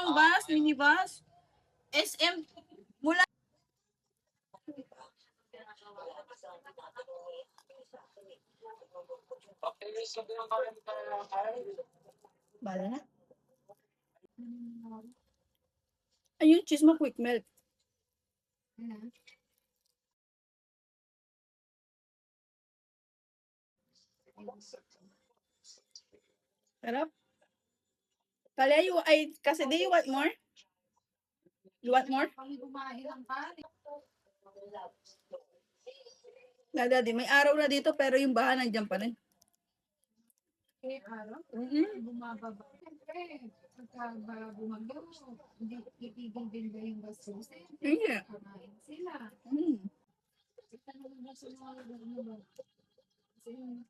yung bus, minibus. SM, mula. Bala na. Ayun, cheese mo quick melt. Sarap. Kaya kasi do you want more? You want more? Na daddy, may araw na dito pero yung baha nandiyan pa rin. Bumababa. Siyempre, pagka bumagyo, hindi titigil din ba yung gastusin? Hindi. Kamain sila. Kita naman na sa mga kasi yung